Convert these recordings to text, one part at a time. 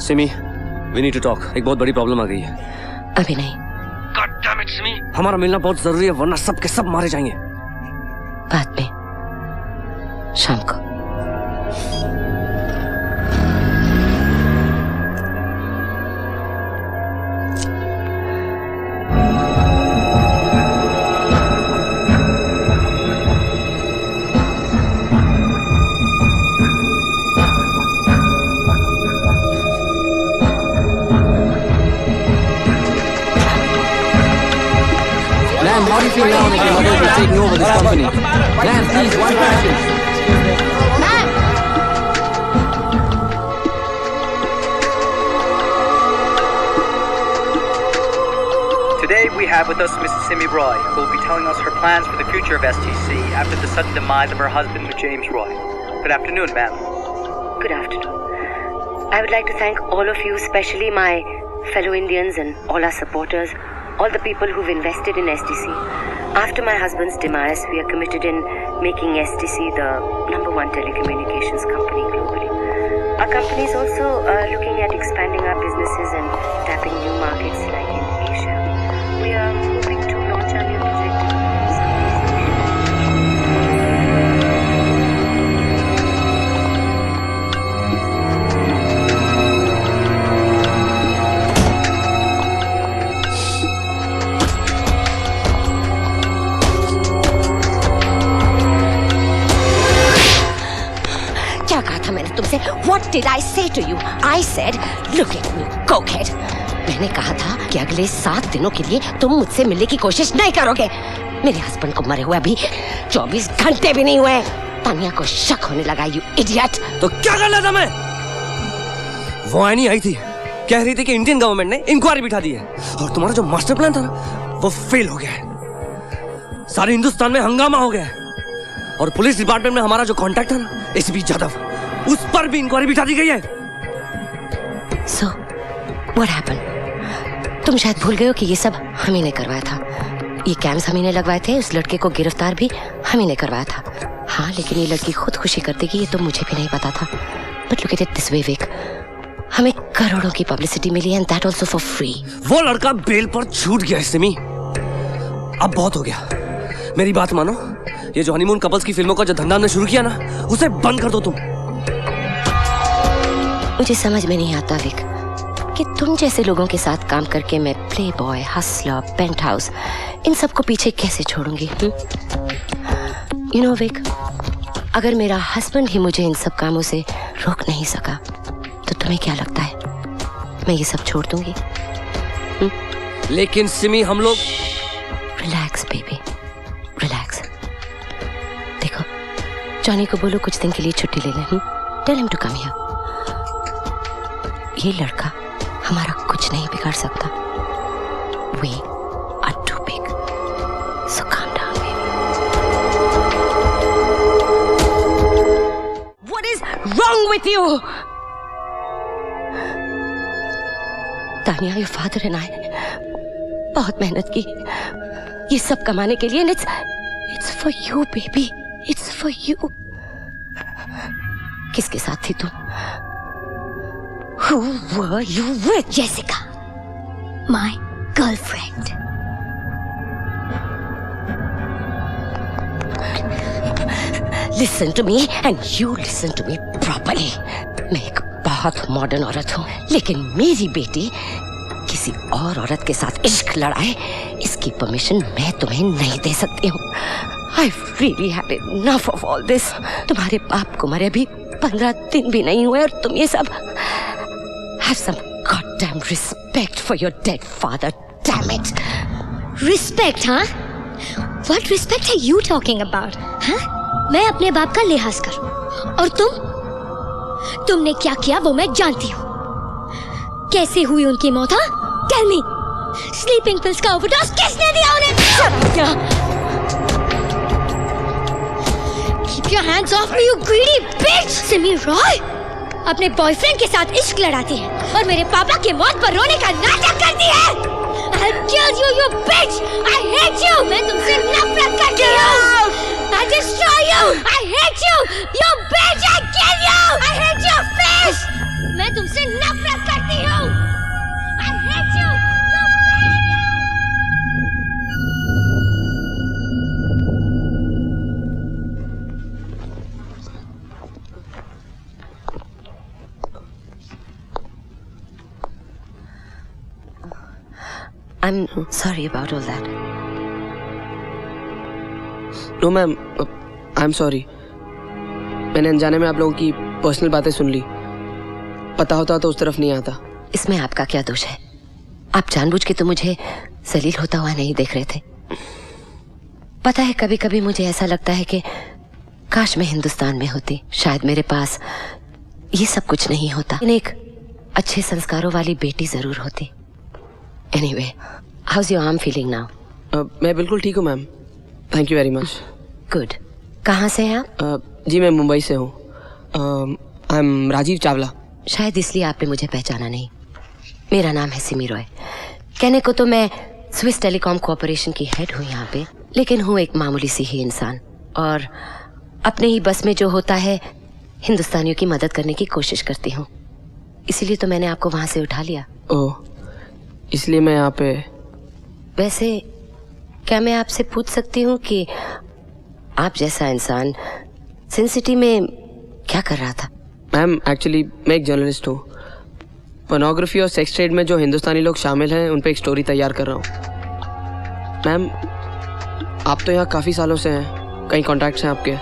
Simi, we need to talk. एक बहुत बड़ी प्रॉब्लम आ गई है। अभी नहीं। God damn it, सिमी, हमारा मिलना बहुत जरूरी है, वरना सब के सब मारे जाएंगे। बाद में, शाम को। How do you feel now that your mother is taking over this company? Ma'am, please, one question. Today we have with us Mrs. Simi Roy, who will be telling us her plans for the future of STC after the sudden demise of her husband, James Roy. Good afternoon, ma'am. Good afternoon. I would like to thank all of you, especially my fellow Indians and all our supporters, all the people who've invested in STC. After my husband's demise, we are committed in making STC the #1 telecommunications company globally. Our company is also looking at expanding our businesses and tapping new markets like in Asia. We are hoping to launch our new project. क्या कहा था मैंने तुमसे? What did I say to you? I said, look at me, cokehead. मैंने कहा था कि अगले 7 दिनों के लिए तुम मुझसे मिलने की कोशिश नहीं करोगे। मेरे हस्बैंड को मरे हुए अभी 24 घंटे भी नहीं हुए। तानिया को शक होने लगा, you idiot। तो क्या करना था मैं? वो आनी आई थी, कह रही थी कि इंडियन गवर्नमेंट ने इंक्वायरी बिठा दी है और तुम्हारा जो मास्टर प्लान था ना, वो फेल हो गया है। सारे हिंदुस्तान में हंगामा हो गया है और पुलिस डिपार्टमेंट में हमारा जो कांटेक्ट था ना, एसीपी जादव, उस पर भी इंक्वायरी बिठा दी गई है। So, what happened? तुम शायद भूल गए हो कि ये सब हम ही ने करवाया था। ये कैम्स हम ही ने लगवाए थे, उस लड़के को गिरफ्तार भी हम ही ने करवाया था। हाँ, लेकिन ये लड़की खुद खुशी कर देगी, ये तो मुझे भी नहीं पता था। But look at it this way, Vic. हमें करोड़ों की पब्लिसिटी मिली है, and that also for free. वो लड़का बेल पर छूट गया सिमी। अब बहुत हो गया, मेरी बात मानो। ये जो हनीमून कपल्स की फिल्मों का जो धंधा हमने शुरू किया ना, उसे बंद कर दो तुम। मुझे समझ में नहीं आता विक कि तुम जैसे लोगों के साथ काम करके मैं Playboy, Hustler, Paint House, इन सबको पीछे कैसे छोड़ूंगी? यू नो विक, अगर मेरा हस्बैंड ही मुझे इन सब कामों से रोक नहीं सका, तो तुम्हें क्या लगता है मैं ये सब छोड़ दूंगी? लेकिन सिमी, हम लोग रिलैक्स बेबी, रिलैक्स। देखो, जॉनी को बोलो कुछ दिन के लिए छुट्टी ले ले। Tell him to come here. ये लड़का हमारा कुछ नहीं बिगाड़ सकता। We are too big. So calm down, baby. What is wrong with you? Tania, your father and I बहुत मेहनत की ये सब कमाने के लिए, and it's for you, baby. It's for you. किसके साथ थी तुम? Who were you with? Jessica, my girlfriend. Listen to me and you listen to me properly. मैं एक बहुत मॉडर्न औरत हूँ, लेकिन मेरी बेटी किसी और औरत के साथ इश्क लड़ाए, इसकी परमिशन मैं तुम्हें नहीं दे सकती हूँ। I've really had enough of all this. तुम्हारे बाप को मरे अभी 15 दिन भी नहीं हुए और तुम ये सब। Have some goddamn respect for your dead father, damn it. Respect, हाँ? What respect are you talking about? हाँ? मैं अपने बाप का लिहाज करूं, और तुमने क्या किया वो मैं जानती हूँ। कैसे हुई उनकी मौत, हाँ? Tell me. Sleeping pills का overdose किसने दिया उन्हें? Keep your hands off me, you greedy bitch! Simi Roy अपने बॉयफ्रेंड के साथ इश्क लड़ाती है और मेरे पापा की मौत पर रोने का नाटक करती है। I'll kill you, you bitch! I hate you! मैं तुमसे नफरत करती हूँ। I destroy you! I hate you! You bitch! I kill you! I hate your face! मैं तुमसे नफरत करती हूँ। I'm sorry about all that. No ma'am, I am sorry. मैंने अनजाने में आप लोगों की पर्सनल बातें सुन ली। पता होता तो उस तरफ नहीं आता। इसमें आपका क्या दोष है? आप जानबूझ के तो मुझे जलील होता हुआ नहीं देख रहे थे। पता है, कभी कभी मुझे ऐसा लगता है कि काश मैं हिंदुस्तान में होती, शायद मेरे पास ये सब कुछ नहीं होता, लेकिन एक अच्छे संस्कारों वाली बेटी जरूर होती। Anyway, how's your arm feeling now? मैं बिल्कुल ठीक हूँ ma'am, thank you very much. Good. कहाँ से हैं आप? जी मैं मुंबई से हूँ। I am Rajiv Chawla. शायद इसलिए आपने मुझे पहचाना नहीं। मेरा नाम है सिमी रॉय। कहने को तो मैं स्विस टेलीकॉम कॉर्पोरेशन की हेड हूँ यहाँ पे, लेकिन हूँ एक मामूली सी ही इंसान, और अपने ही बस में जो होता है हिंदुस्तानियों की मदद करने की कोशिश करती हूँ। इसीलिए तो मैंने आपको वहाँ से उठा लिया। ओह, इसलिए मैं यहाँ पे। वैसे क्या मैं आपसे पूछ सकती हूँ कि आप जैसा इंसान सिन सिटी में क्या कर रहा था? मैम एक्चुअली मैं एक जर्नलिस्ट हूँ। पोर्नोग्राफी और सेक्स ट्रेड में जो हिंदुस्तानी लोग शामिल हैं उन पे एक स्टोरी तैयार कर रहा हूँ। मैम आप तो यहाँ काफ़ी सालों से हैं, कई कॉन्टैक्ट्स हैं आपके।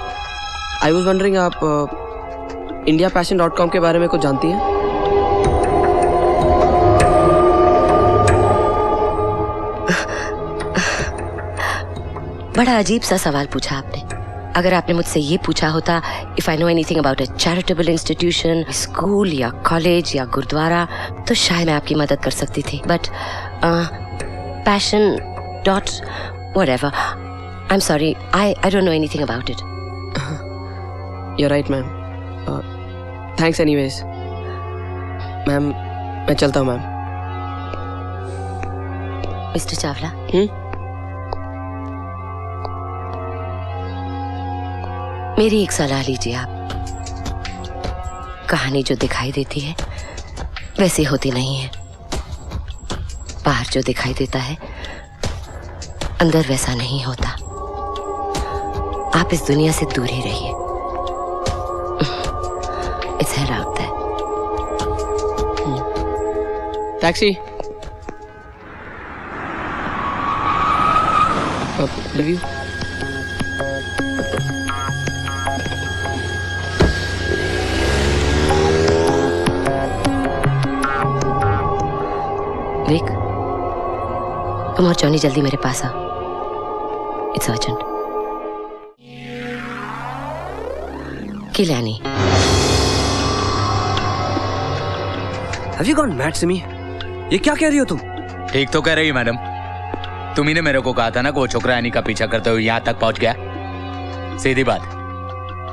आई वॉज वंडरिंग आप indiapassion.com के बारे में कुछ जानती हैं? बड़ा अजीब सा सवाल पूछा आपने। अगर आपने मुझसे ये पूछा होता if I know anything about a charitable institution, school या कॉलेज या गुरुद्वारा, तो शायद मैं आपकी मदद कर सकती थी। But passion dot whatever, I am sorry, I don't know anything about it. You're right ma'am. Thanks anyways. Ma'am मैं चलता हूँ मैम। मिस्टर चावला, मेरी एक सलाह लीजिए आप। कहानी जो दिखाई देती है वैसी होती नहीं है। बाहर जो दिखाई देता है अंदर वैसा नहीं होता। आप इस दुनिया से दूर ही रहिए। It's hell out there. Taxi. Love you. Vic, तुम और जॉनी जल्दी मेरे पास आओ। It's urgent. किलानी, Have you gone mad, Simi? ये क्या कह रही हो तुम? ठीक तो कह रही मैडम। तुम ही ने मेरे को कहा था ना कि वो छोकरा यानी का पीछा करते हुए यहाँ तक पहुंच गया। सीधी बात,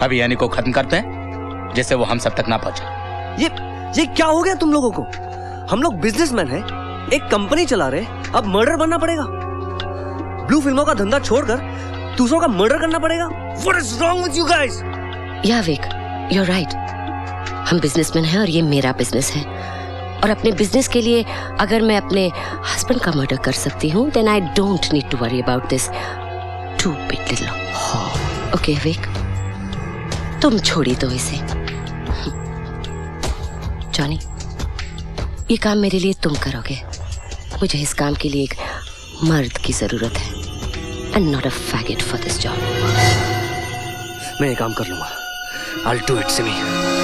अभी यानी को खत्म करते हैं जिससे वो हम सब तक ना पहुंचे। ये क्या हो गया तुम लोगों को? हम लोग बिजनेसमैन हैं, एक कंपनी चला रहे, अब मर्डर बनना पड़ेगा? ब्लू फिल्मों का धंधा छोड़कर दूसरों का मर्डर करना पड़ेगा? What is wrong with you guys? या विक, you're right। हम बिजनेसमैन हैं और ये मेरा बिजनेस है, और अपने बिजनेस के लिए अगर मैं अपने हस्बैंड का मर्डर कर सकती हूँ then I don't need to worry about this stupid little। Okay Vic, तुम छोड़ी दो इसे। जॉनी, ये काम मेरे लिए तुम करोगे। मुझे इस काम के लिए एक मर्द की जरूरत है, and not a faggot for this job। मैं ये काम कर लूंगा। I'll do it, Simi.